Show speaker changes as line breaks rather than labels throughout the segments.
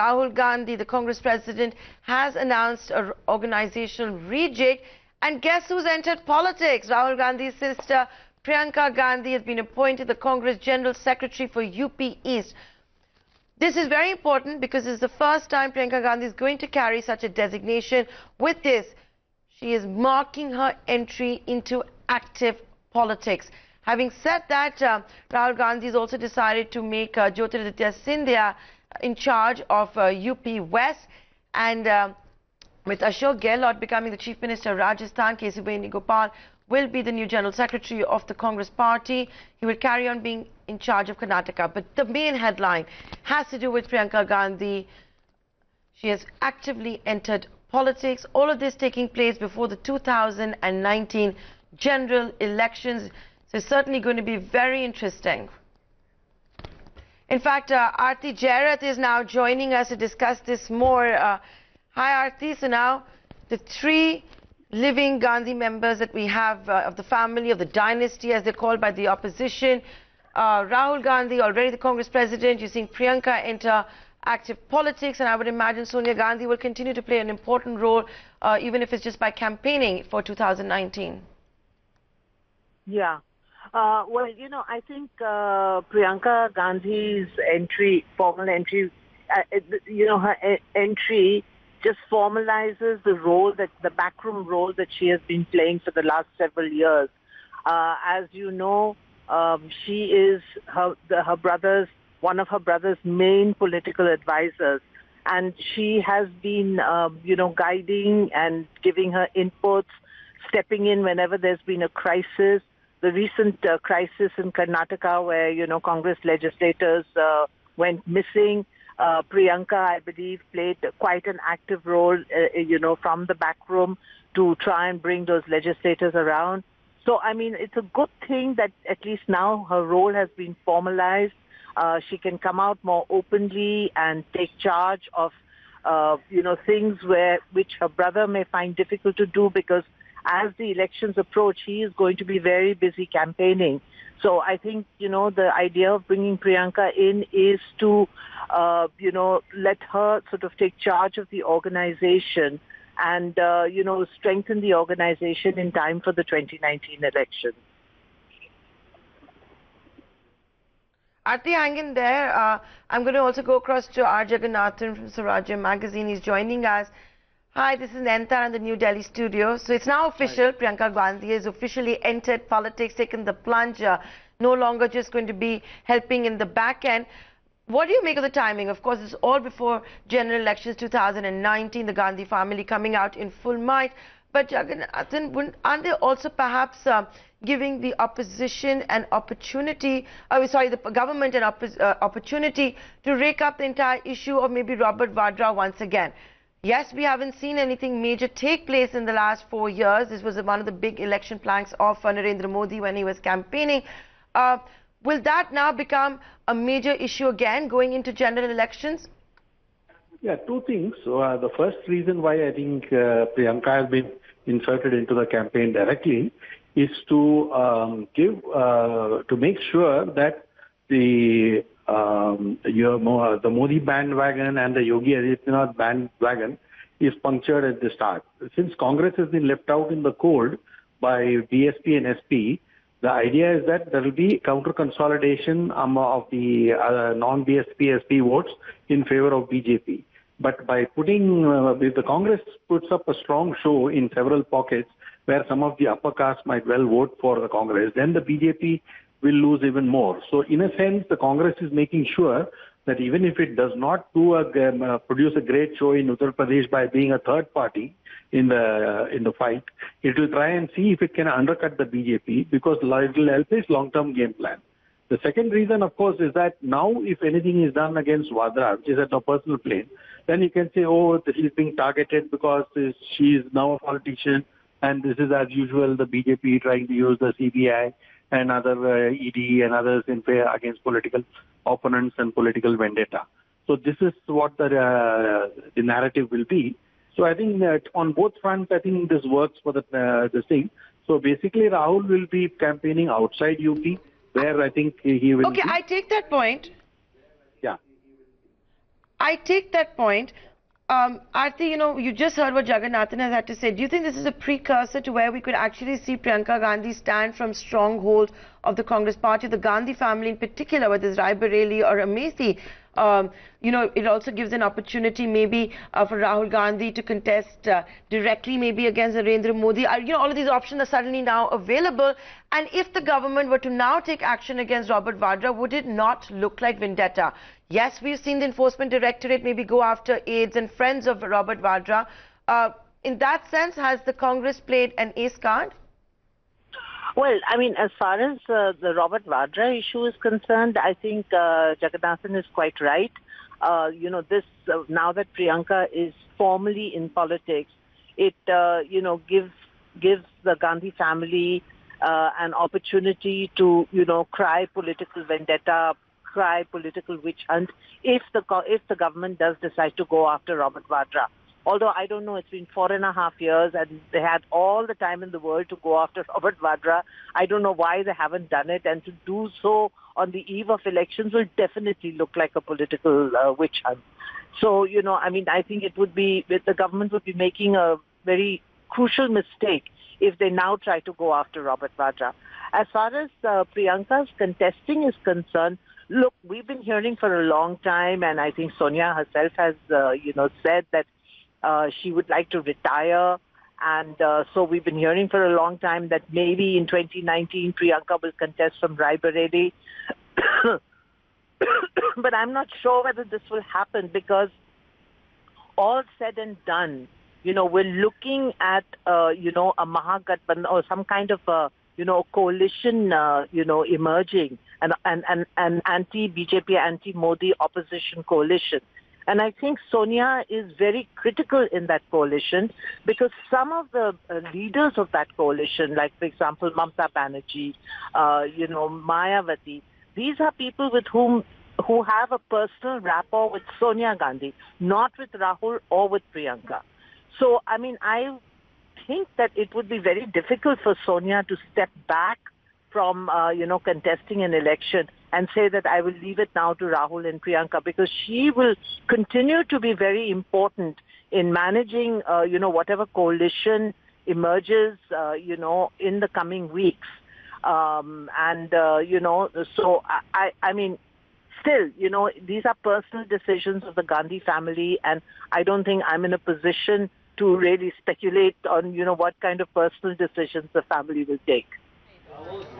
Rahul Gandhi, the Congress president, has announced an organizational rejig. And guess who's entered politics? Rahul Gandhi's sister, Priyanka Gandhi, has been appointed the Congress General Secretary for UP East. This is very important because it's the first time Priyanka Gandhi is going to carry such a designation. With this, she is marking her entry into active politics. Having said that, Rahul Gandhi has also decided to make Jyotiraditya Scindia in charge of UP West, and with Ashok Gehlot becoming the Chief Minister of Rajasthan, K.C. Venugopal will be the new General Secretary of the Congress Party. He will carry on being in charge of Karnataka. But the main headline has to do with Priyanka Gandhi. She has actively entered politics. All of this taking place before the 2019 general elections. So it's certainly going to be very interesting. In fact, Aarti Jairath is now joining us to discuss this more. Hi Aarti. So now the three living Gandhi members that we have of the family, of the dynasty as they're called by the opposition. Rahul Gandhi, already the Congress president. You're seeing Priyanka enter active politics, and I would imagine Sonia Gandhi will continue to play an important role, even if it's just by campaigning for 2019.
Yeah. Well, you know, I think Priyanka Gandhi's entry, formal entry, you know, her entry just formalizes the role, that the backroom role that she has been playing for the last several years. As you know, she is her brother's, one of her brother's main political advisors, and she has been, you know, guiding and giving her inputs, stepping in whenever there's been a crisis. The recent crisis in Karnataka, where, you know, Congress legislators went missing, Priyanka, I believe, played quite an active role, you know, from the back room to try and bring those legislators around. So, I mean, it's a good thing that at least now her role has been formalized. She can come out more openly and take charge of, you know, things which her brother may find difficult to do, because as the elections approach, he is going to be very busy campaigning. So I think, you know, the idea of bringing Priyanka in is to, you know, let her sort of take charge of the organization and, you know, strengthen the organization in time for the 2019 election.
Aarti, hang in there. I'm going to also go across to R. Jagannathan from Swarajya Magazine. He's joining us. Hi, this is Nentar in the New Delhi studio. So it's now official. Hi. Priyanka Gandhi has officially entered politics, taken the plunge, no longer just going to be helping in the back end. What do you make of the timing? Of course, it's all before general elections 2019, the Gandhi family coming out in full might. But Jagannathan, aren't they also perhaps giving the opposition an opportunity, the government an opportunity to rake up the entire issue of maybe Robert Vadra once again? Yes, we haven't seen anything major take place in the last 4 years. This was one of the big election planks of Narendra Modi when he was campaigning. Will that now become a major issue again going into general elections?
Yeah, two things. So, the first reason why I think Priyanka has been inserted into the campaign directly is to make sure that the Modi bandwagon and the Yogi Adityanath bandwagon is punctured at the start. Since Congress has been left out in the cold by BSP and SP, the idea is that there will be counter consolidation of the non-BSP SP votes in favor of BJP. But by putting, if the Congress puts up a strong show in several pockets where some of the upper caste might well vote for the Congress, then the BJP will lose even more. So in a sense, the Congress is making sure that even if it does not produce a great show in Uttar Pradesh by being a third party in the fight, it will try and see if it can undercut the BJP, because it will help its long-term game plan. The second reason, of course, is that now if anything is done against Vadra, which is at a personal plane, then you can say, oh, she's being targeted because she is now a politician, and this is as usual the BJP trying to use the CBI and other ED and others in favor against political opponents and political vendetta. So this is what the narrative will be. So I think that on both fronts, I think this works for this thing. So basically, Rahul will be campaigning outside UP, where I think he will.
Okay, I take that point.
Yeah.
I take that point. Aarti, you just heard what Jagannathan has had to say. Do you think this is a precursor to where we could actually see Priyanka Gandhi stand from stronghold of the Congress party, the Gandhi family in particular, whether it's Rai Bareli or Amethi? It also gives an opportunity maybe for Rahul Gandhi to contest directly maybe against Narendra Modi. All of these options are suddenly now available. And if the government were to now take action against Robert Vadra, would it not look like vendetta? Yes, we've seen the Enforcement Directorate maybe go after aides and friends of Robert Vadra. In that sense, has the Congress played an ace card?
Well, I mean, as far as the Robert Vadra issue is concerned, I think Jagannathan is quite right. Now that Priyanka is formally in politics, it gives the Gandhi family an opportunity to cry political vendetta, cry political witch hunt if the government does decide to go after Robert Vadra. Although I don't know, it's been 4.5 years and they had all the time in the world to go after Robert Vadra. I don't know why they haven't done it, and to do so on the eve of elections will definitely look like a political witch hunt. So, I think the government would be making a very crucial mistake if they now try to go after Robert Vadra. As far as Priyanka's contesting is concerned, look, we've been hearing for a long time, and I think Sonia herself has, said that she would like to retire. And so we've been hearing for a long time that maybe in 2019, Priyanka will contest from Rai Bareli. But I'm not sure whether this will happen, because all said and done, we're looking at, a Mahagathbandhan or some kind of coalition, emerging, an anti-BJP, anti-Modi opposition coalition. And I think Sonia is very critical in that coalition, because some of the leaders of that coalition, like, for example, Mamata Banerjee, Mayawati, these are people who have a personal rapport with Sonia Gandhi, not with Rahul or with Priyanka. So, I think that it would be very difficult for Sonia to step back from, contesting an election and say that I will leave it now to Rahul and Priyanka, because she will continue to be very important in managing, whatever coalition emerges, in the coming weeks. Still, these are personal decisions of the Gandhi family, and I don't think I'm in a position to really speculate on, what kind of personal decisions the family will take.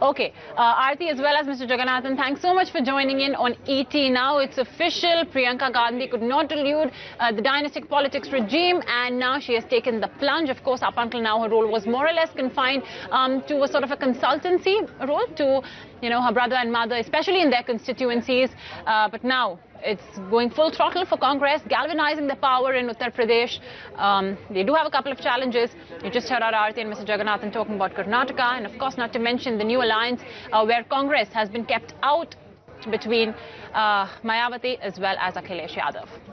Okay, Aarti as well as Mr. Jagannathan, thanks so much for joining in on ET. Now it's official, Priyanka Gandhi could not elude the dynastic politics regime, and now she has taken the plunge. Of course, up until now her role was more or less confined to a sort of a consultancy role to, her brother and mother, especially in their constituencies. But now it's going full throttle for Congress, galvanizing the power in Uttar Pradesh. They do have a couple of challenges. You just heard our Aarti and Mr. Jagannathan talking about Karnataka, and of course not to mention the new alliance where Congress has been kept out between Mayawati as well as Akhilesh Yadav.